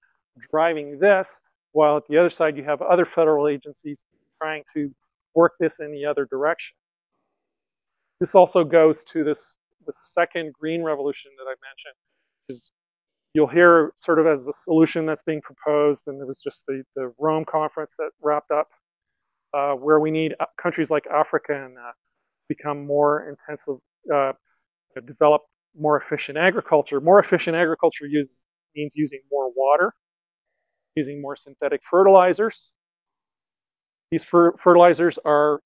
driving this, while at the other side you have other federal agencies trying to work this in the other direction. This also goes to the second green revolution that I mentioned, is you'll hear sort of as the solution that's being proposed, and there was just the Rome conference that wrapped up, where we need countries like Africa and become more intensive, develop more efficient agriculture. More efficient agriculture uses means using more water, using more synthetic fertilizers. These fertilizers are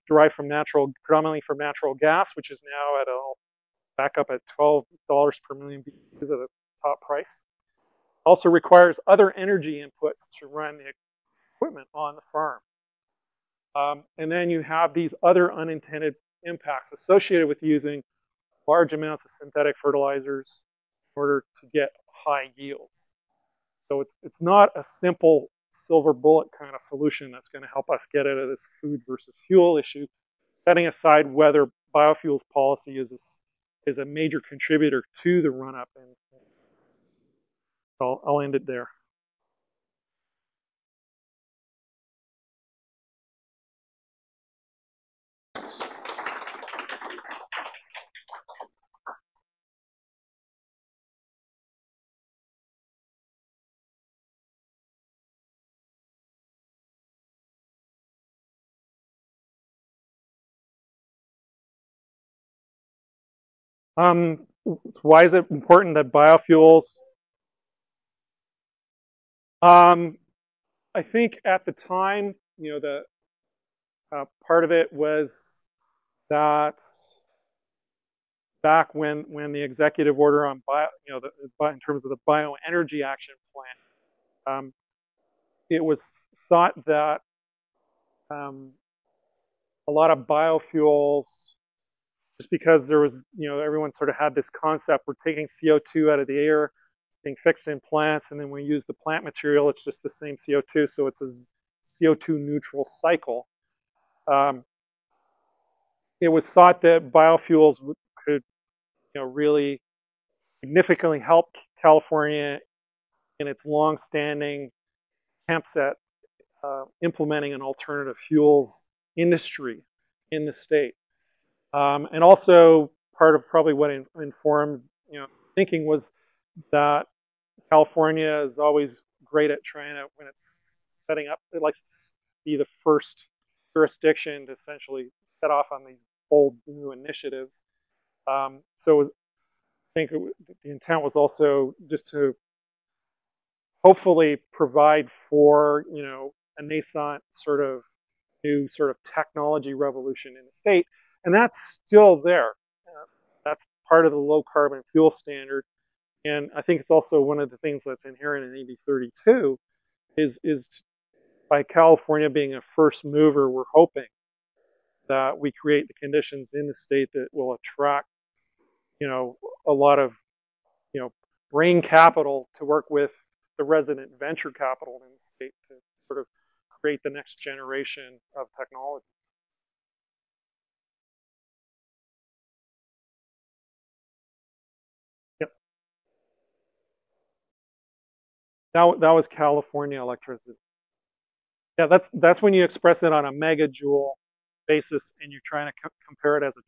derived from predominantly from natural gas, which is now back up at $12 per million BTUs at a top price. Also requires other energy inputs to run the equipment on the farm. And then you have these other unintended impacts associated with using large amounts of synthetic fertilizers in order to get high yields. So it's not a simple silver bullet kind of solution that's going to help us get out of this food versus fuel issue, setting aside whether biofuels policy is a major contributor to the run-up. And I'll end it there. Why is it important that biofuels? I think at the time, the part of it was that back when the executive order on in terms of the bioenergy action plan, it was thought that a lot of biofuels, just because there was, everyone sort of had this concept, we're taking CO2 out of the air, it's being fixed in plants, and then we use the plant material, it's just the same CO2, so it's a CO2 neutral cycle. It was thought that biofuels could, really significantly help California in its long-standing attempts at implementing an alternative fuels industry in the state. And also part of probably what informed thinking was that California is always great at trying to, when it's setting up, it likes to be the first jurisdiction to essentially set off on these bold new initiatives. So I think the intent was also just to hopefully provide for a nascent sort of new sort of technology revolution in the state. And that's still there. That's part of the low carbon fuel standard. And I think it's also one of the things that's inherent in AB 32 is by California being a first mover, we're hoping that we create the conditions in the state that will attract, a lot of, brain capital to work with the resident venture capital in the state to sort of create the next generation of technology. Yep. That was California electricity. Yeah, that's when you express it on a megajoule basis and you're trying to compare it as a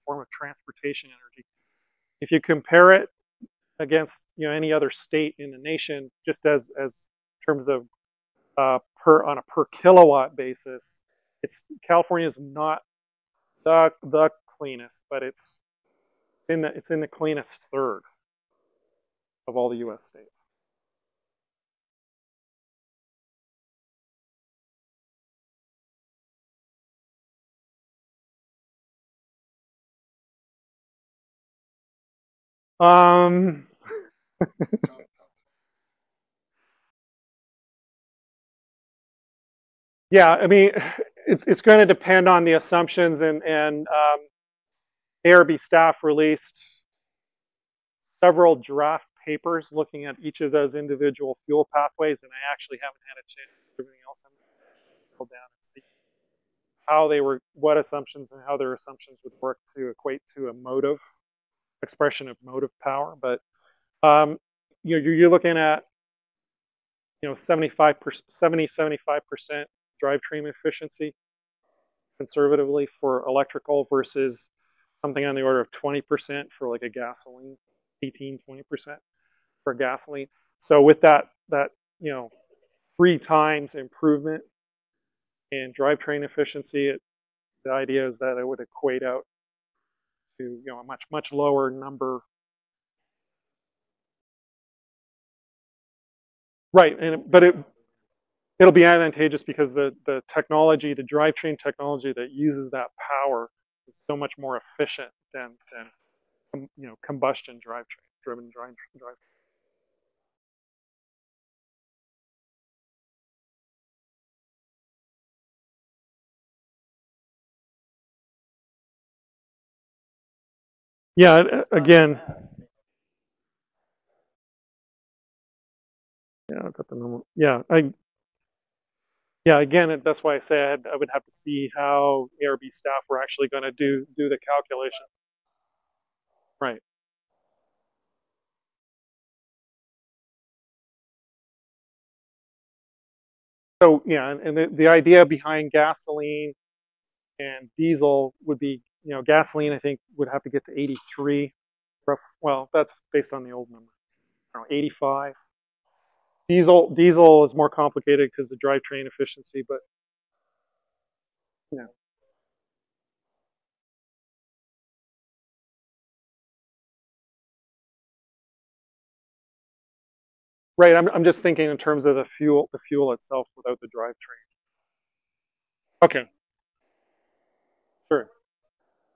form of transportation energy. If you compare it against any other state in the nation, just as terms of on a per kilowatt basis, California is not the cleanest, but it's in the cleanest third of all the U.S. states. Yeah, I mean, it's going to depend on the assumptions, and ARB staff released several draft papers looking at each of those individual fuel pathways, and I actually haven't had a chance to do everything else. I'm going to go down and see what assumptions and how their assumptions would work to equate to a motive expression of motive power. But you're looking at 75% drivetrain efficiency conservatively for electrical versus something on the order of 20% for like a gasoline, 18-20% for gasoline. So with that 3 times improvement in drivetrain efficiency, the idea is that it would equate out to a much lower number right, but it'll be advantageous because the technology, the drivetrain technology that uses that power is so much more efficient than combustion driven drive. Yeah, again, yeah, I've got the number. Yeah, again, that's why I say I would have to see how ARB staff were actually going to do the calculation. Right. So yeah, and the idea behind gasoline and diesel would be, gasoline I think would have to get to 83. Well, that's based on the old number. I don't know, 85. Diesel is more complicated because of drivetrain efficiency, but yeah. Right. I'm just thinking in terms of the fuel itself without the drivetrain. Okay. Sure.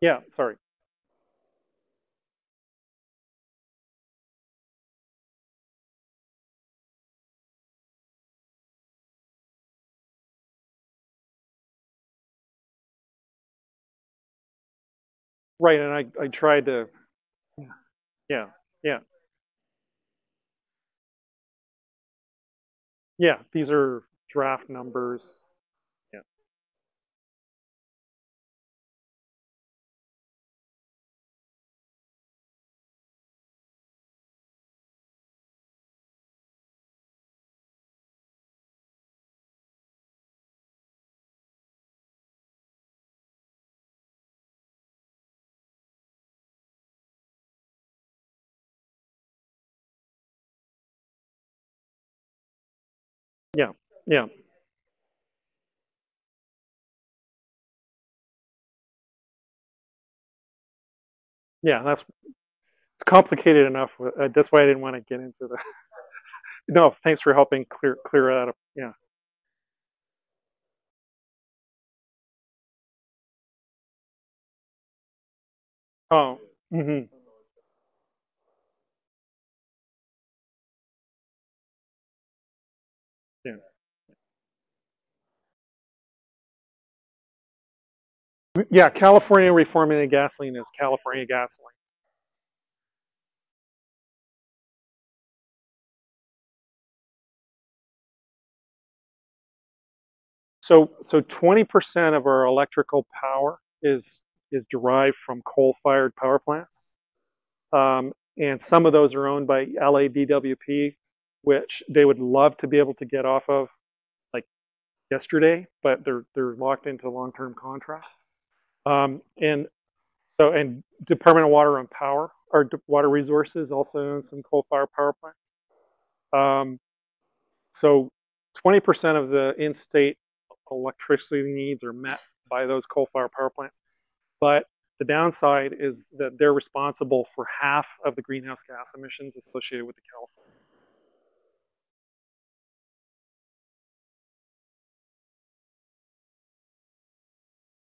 Yeah. Sorry. Right. And I tried to. Yeah. Yeah. Yeah. These are draft numbers. Yeah. Yeah. Yeah. Yeah. It's complicated enough. That's why I didn't want to get into the. No, thanks for helping clear that up. Yeah. Oh. Hmm. Yeah. Yeah. California reformulated gasoline is California gasoline. So 20% of our electrical power is derived from coal-fired power plants, and some of those are owned by LADWP, which they would love to be able to get off of like yesterday, but they're locked into long-term contracts. And Department of Water and Power or Water Resources also owns some coal-fired power plants. Um, so 20% of the in-state electricity needs are met by those coal-fired power plants. But the downside is that they're responsible for half of the greenhouse gas emissions associated with the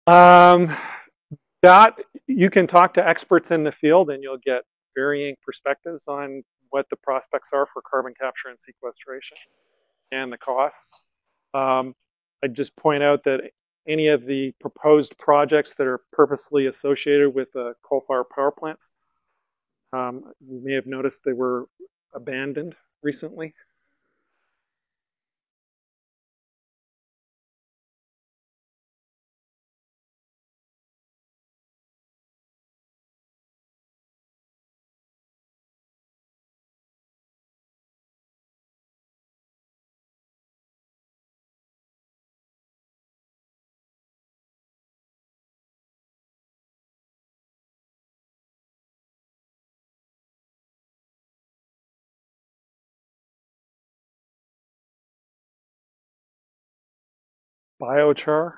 California. That you can talk to experts in the field, and you'll get varying perspectives on what the prospects are for carbon capture and sequestration and the costs. I'd just point out that any of the proposed projects that are purposely associated with coal-fired power plants, you may have noticed they were abandoned recently. Biochar,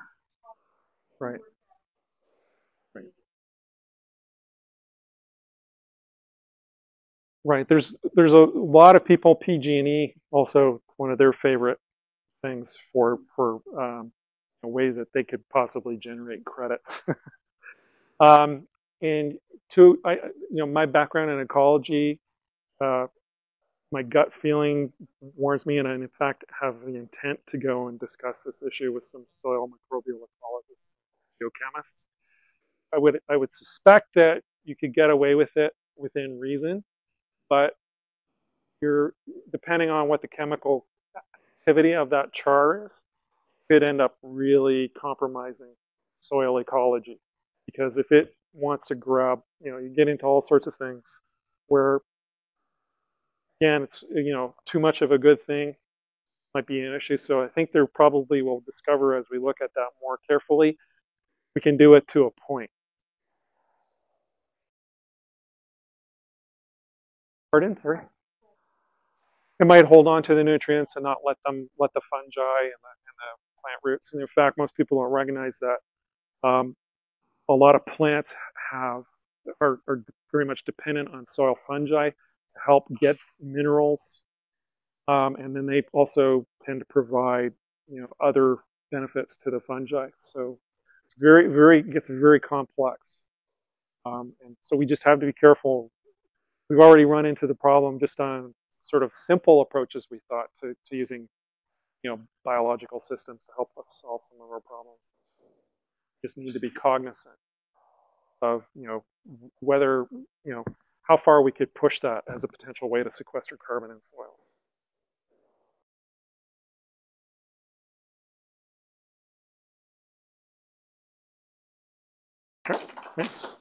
right? Right. Right. There's a lot of people, PG&E also, it's one of their favorite things for a way that they could possibly generate credits. um, and my background in ecology, uh, my gut feeling warns me, and I in fact have the intent to go and discuss this issue with some soil microbial ecologists, geochemists. I would suspect that you could get away with it within reason, but you're depending on what the chemical activity of that char is, could end up really compromising soil ecology. Because if it wants to grab, you get into all sorts of things where, again, it's, too much of a good thing might be an issue. So I think there probably will discover as we look at that more carefully, we can do it to a point. Pardon? Sorry? It might hold on to the nutrients and not let the fungi and the plant roots. And in fact, most people don't recognize that a lot of plants are very much dependent on soil fungi to help get minerals, and then they also tend to provide other benefits to the fungi. So it's gets very complex, and so we just have to be careful. We've already run into the problem just on sort of simple approaches we thought to using biological systems to help us solve some of our problems. Just need to be cognizant of whether how far we could push that as a potential way to sequester carbon in soil. Okay, thanks.